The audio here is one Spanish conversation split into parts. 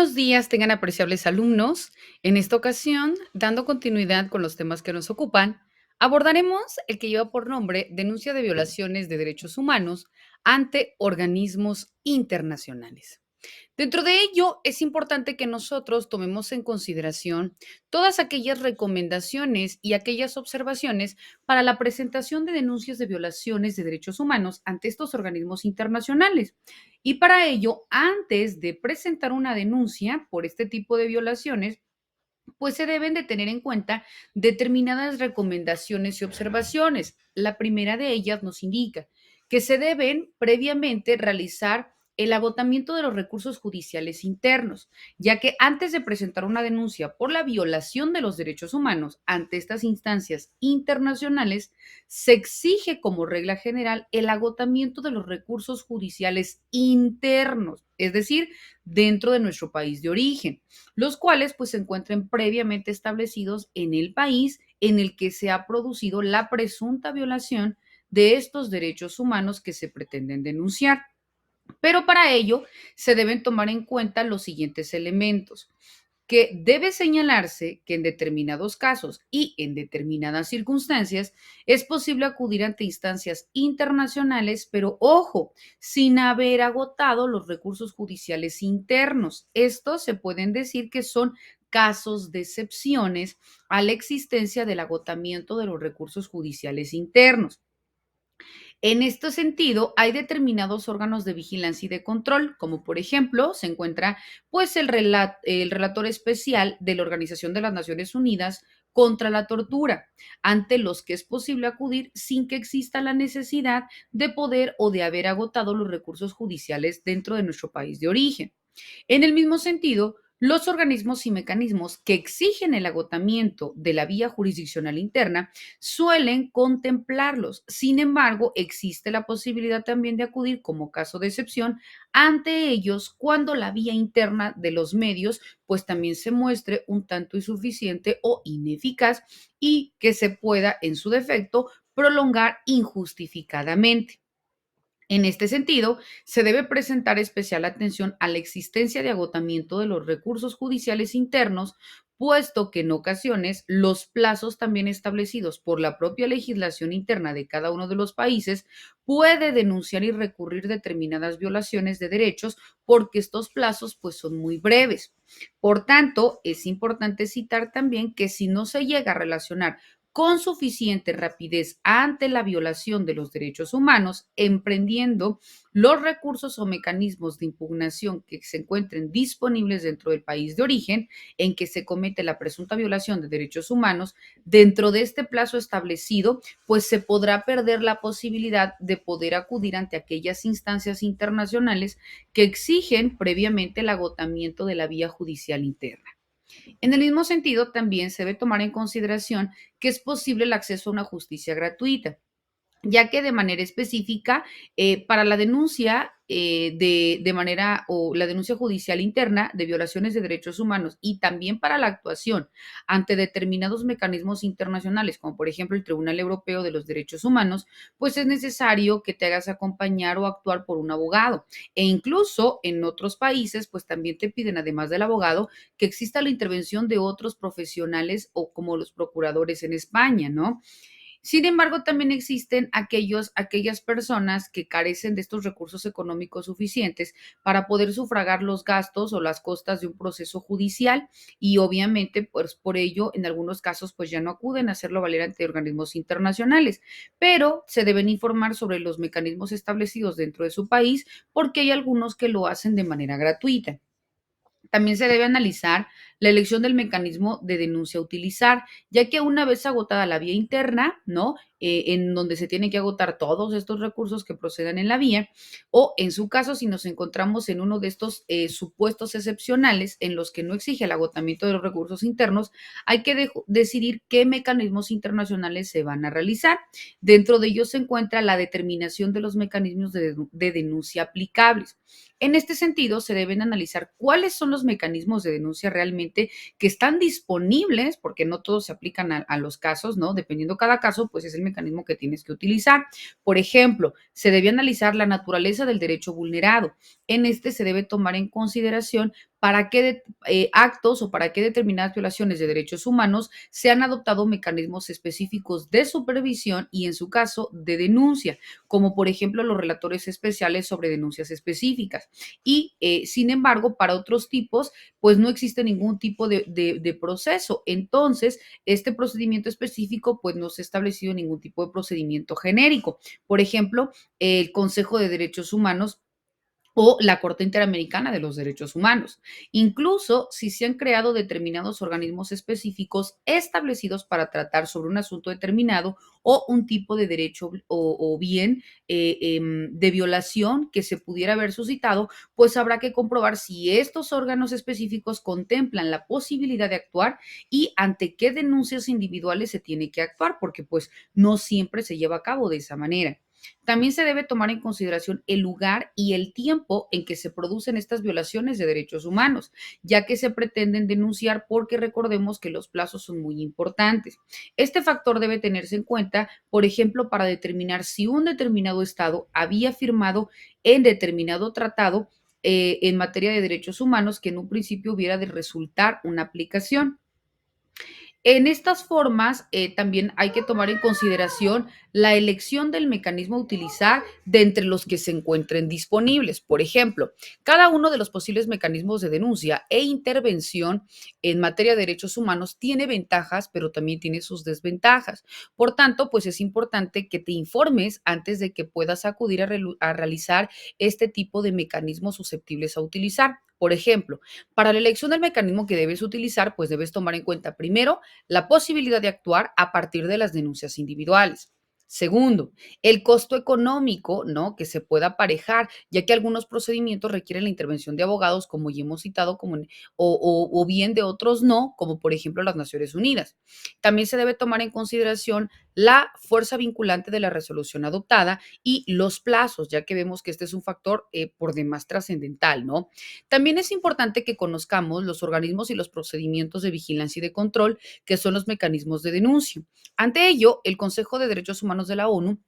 Buenos días, tengan apreciables alumnos. En esta ocasión, dando continuidad con los temas que nos ocupan, abordaremos el que lleva por nombre denuncia de violaciones de derechos humanos ante organismos internacionales. Dentro de ello, es importante que nosotros tomemos en consideración todas aquellas recomendaciones y aquellas observaciones para la presentación de denuncias de violaciones de derechos humanos ante estos organismos internacionales. Y para ello, antes de presentar una denuncia por este tipo de violaciones, pues se deben de tener en cuenta determinadas recomendaciones y observaciones. La primera de ellas nos indica que se deben previamente realizar el agotamiento de los recursos judiciales internos, ya que antes de presentar una denuncia por la violación de los derechos humanos ante estas instancias internacionales, se exige como regla general el agotamiento de los recursos judiciales internos, es decir, dentro de nuestro país de origen, los cuales pues se encuentren previamente establecidos en el país en el que se ha producido la presunta violación de estos derechos humanos que se pretenden denunciar. Pero para ello se deben tomar en cuenta los siguientes elementos, que debe señalarse que en determinados casos y en determinadas circunstancias es posible acudir ante instancias internacionales, pero ojo, sin haber agotado los recursos judiciales internos. Estos se pueden decir que son casos de excepciones a la existencia del agotamiento de los recursos judiciales internos. En este sentido, hay determinados órganos de vigilancia y de control, como por ejemplo se encuentra pues el relator especial de la Organización de las Naciones Unidas contra la tortura, ante los que es posible acudir sin que exista la necesidad de poder o de haber agotado los recursos judiciales dentro de nuestro país de origen. En el mismo sentido, los organismos y mecanismos que exigen el agotamiento de la vía jurisdiccional interna suelen contemplarlos. Sin embargo, existe la posibilidad también de acudir como caso de excepción ante ellos cuando la vía interna de los medios pues también se muestre un tanto insuficiente o ineficaz y que se pueda en su defecto prolongar injustificadamente. En este sentido, se debe presentar especial atención a la existencia de agotamiento de los recursos judiciales internos, puesto que en ocasiones los plazos también establecidos por la propia legislación interna de cada uno de los países puede denunciar y recurrir determinadas violaciones de derechos porque estos plazos pues son muy breves. Por tanto, es importante citar también que si no se llega a relacionar con suficiente rapidez ante la violación de los derechos humanos, emprendiendo los recursos o mecanismos de impugnación que se encuentren disponibles dentro del país de origen en que se comete la presunta violación de derechos humanos, dentro de este plazo establecido, pues se podrá perder la posibilidad de poder acudir ante aquellas instancias internacionales que exigen previamente el agotamiento de la vía judicial interna. En el mismo sentido, también se debe tomar en consideración que es posible el acceso a una justicia gratuita, ya que de manera específica, para la denuncia de manera o la denuncia judicial interna de violaciones de derechos humanos y también para la actuación ante determinados mecanismos internacionales, como por ejemplo el Tribunal Europeo de los Derechos Humanos, pues es necesario que te hagas acompañar o actuar por un abogado. E incluso en otros países, pues también te piden, además del abogado, que exista la intervención de otros profesionales o como los procuradores en España, ¿no? Sin embargo, también existen aquellas personas que carecen de estos recursos económicos suficientes para poder sufragar los gastos o las costas de un proceso judicial y obviamente, pues por ello, en algunos casos, pues ya no acuden a hacerlo valer ante organismos internacionales, pero se deben informar sobre los mecanismos establecidos dentro de su país porque hay algunos que lo hacen de manera gratuita. También se debe analizar la elección del mecanismo de denuncia a utilizar, ya que una vez agotada la vía interna, ¿no? En donde se tienen que agotar todos estos recursos que procedan en la vía, o en su caso, si nos encontramos en uno de estos supuestos excepcionales en los que no exige el agotamiento de los recursos internos, hay que decidir qué mecanismos internacionales se van a realizar. Dentro de ellos se encuentra la determinación de los mecanismos de denuncia aplicables. En este sentido, se deben analizar cuáles son los mecanismos de denuncia realmente que están disponibles, porque no todos se aplican a los casos, ¿no? Dependiendo cada caso, pues es el mecanismo que tienes que utilizar. Por ejemplo, se debe analizar la naturaleza del derecho vulnerado. En este se debe tomar en consideración para qué actos o para qué determinadas violaciones de derechos humanos se han adoptado mecanismos específicos de supervisión y, en su caso, de denuncia, como por ejemplo los relatores especiales sobre denuncias específicas. Y, sin embargo, para otros tipos, pues no existe ningún tipo de proceso. Entonces, este procedimiento específico, pues no se ha establecido ningún tipo de procedimiento genérico. Por ejemplo, el Consejo de Derechos Humanos o la Corte Interamericana de los Derechos Humanos. Incluso si se han creado determinados organismos específicos establecidos para tratar sobre un asunto determinado o un tipo de derecho o bien de violación que se pudiera haber suscitado, pues habrá que comprobar si estos órganos específicos contemplan la posibilidad de actuar y ante qué denuncias individuales se tiene que actuar, porque pues no siempre se lleva a cabo de esa manera. También se debe tomar en consideración el lugar y el tiempo en que se producen estas violaciones de derechos humanos, ya que se pretenden denunciar porque recordemos que los plazos son muy importantes. Este factor debe tenerse en cuenta, por ejemplo, para determinar si un determinado Estado había firmado en determinado tratado en materia de derechos humanos que en un principio hubiera de resultar una aplicación. En estas formas, también hay que tomar en consideración la elección del mecanismo a utilizar de entre los que se encuentren disponibles. Por ejemplo, cada uno de los posibles mecanismos de denuncia e intervención en materia de derechos humanos tiene ventajas, pero también tiene sus desventajas. Por tanto, pues es importante que te informes antes de que puedas acudir a realizar este tipo de mecanismos susceptibles a utilizar. Por ejemplo, para la elección del mecanismo que debes utilizar, pues debes tomar en cuenta primero la posibilidad de actuar a partir de las denuncias individuales. Segundo, el costo económico, ¿no? Que se pueda aparejar, ya que algunos procedimientos requieren la intervención de abogados, como ya hemos citado, o bien de otros no, como por ejemplo las Naciones Unidas. También se debe tomar en consideración la fuerza vinculante de la resolución adoptada y los plazos, ya que vemos que este es un factor por demás trascendental, ¿no? También es importante que conozcamos los organismos y los procedimientos de vigilancia y de control, que son los mecanismos de denuncia. Ante ello, el Consejo de Derechos Humanos de la ONU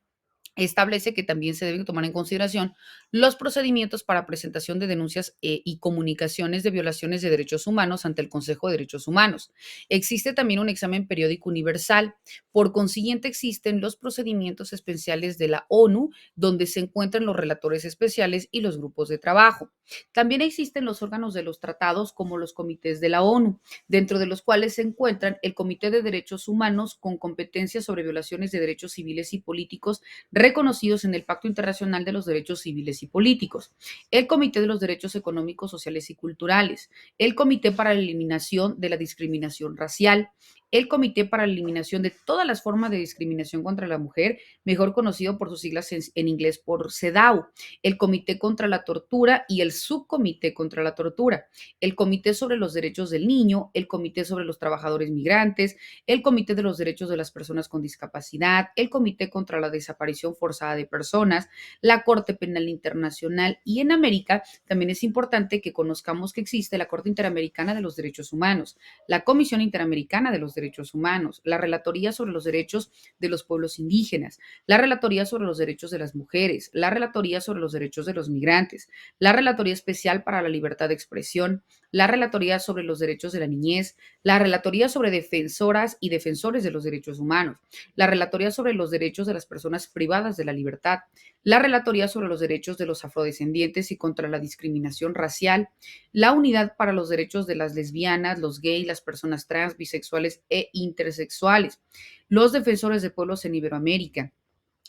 establece que también se deben tomar en consideración los procedimientos para presentación de denuncias y comunicaciones de violaciones de derechos humanos ante el Consejo de Derechos Humanos. Existe también un examen periódico universal. Por consiguiente, existen los procedimientos especiales de la ONU, donde se encuentran los relatores especiales y los grupos de trabajo. También existen los órganos de los tratados, como los comités de la ONU, dentro de los cuales se encuentran el Comité de Derechos Humanos con competencias sobre violaciones de derechos civiles y políticos reconocidos en el Pacto Internacional de los Derechos Civiles y Políticos, el Comité de los Derechos Económicos, Sociales y Culturales, el Comité para la Eliminación de la Discriminación Racial, el Comité para la Eliminación de todas las formas de discriminación contra la mujer, mejor conocido por sus siglas en inglés por CEDAW, el Comité contra la Tortura y el Subcomité contra la Tortura, el Comité sobre los Derechos del Niño, el Comité sobre los Trabajadores Migrantes, el Comité de los Derechos de las Personas con Discapacidad, el Comité contra la Desaparición Forzada de Personas, la Corte Penal Internacional, y en América también es importante que conozcamos que existe la Corte Interamericana de los Derechos Humanos, la Comisión Interamericana de los Derechos Humanos, la Relatoría sobre los Derechos de los Pueblos Indígenas, la Relatoría sobre los Derechos de las Mujeres, la Relatoría sobre los Derechos de los Migrantes, la Relatoría Especial para la Libertad de Expresión, la Relatoría sobre los Derechos de la Niñez, la Relatoría sobre Defensoras y Defensores de los Derechos Humanos, la Relatoría sobre los Derechos de las Personas Privadas de la Libertad, la Relatoría sobre los Derechos de los Afrodescendientes y contra la Discriminación Racial, la Unidad para los Derechos de las Lesbianas, los gays, las personas trans, bisexuales e intersexuales, los defensores de pueblos en Iberoamérica.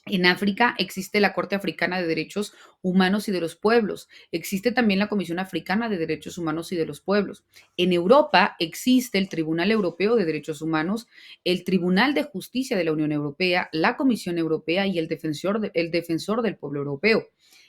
En África existe la Corte Africana de Derechos Humanos y de los Pueblos. Existe también la Comisión Africana de Derechos Humanos y de los Pueblos. En Europa existe el Tribunal Europeo de Derechos Humanos, el Tribunal de Justicia de la Unión Europea, la Comisión Europea y el Defensor del Pueblo Europeo.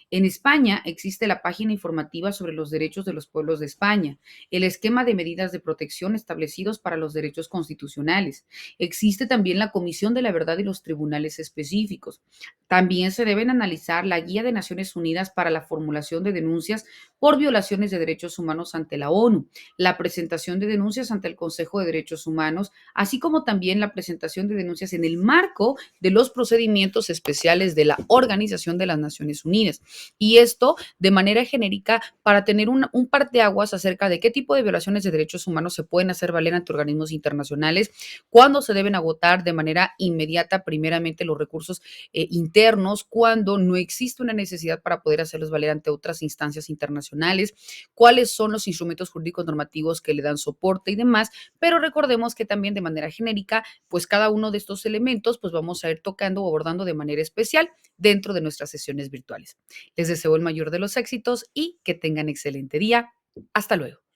En España existe la página informativa sobre los derechos de los pueblos de España, el esquema de medidas de protección establecidos para los derechos constitucionales. Existe también la Comisión de la Verdad y los tribunales específicos. También se deben analizar la Guía de Naciones Unidas para la formulación de denuncias por violaciones de derechos humanos ante la ONU, la presentación de denuncias ante el Consejo de Derechos Humanos, así como también la presentación de denuncias en el marco de los procedimientos especiales de la Organización de las Naciones Unidas. Y esto de manera genérica para tener un parteaguas acerca de qué tipo de violaciones de derechos humanos se pueden hacer valer ante organismos internacionales, cuándo se deben agotar de manera inmediata primeramente los recursos internos, cuando no existe una necesidad para poder hacerlos valer ante otras instancias internacionales, cuáles son los instrumentos jurídicos normativos que le dan soporte y demás, pero recordemos que también de manera genérica, pues cada uno de estos elementos, pues vamos a ir tocando o abordando de manera especial dentro de nuestras sesiones virtuales. Les deseo el mayor de los éxitos y que tengan excelente día. Hasta luego.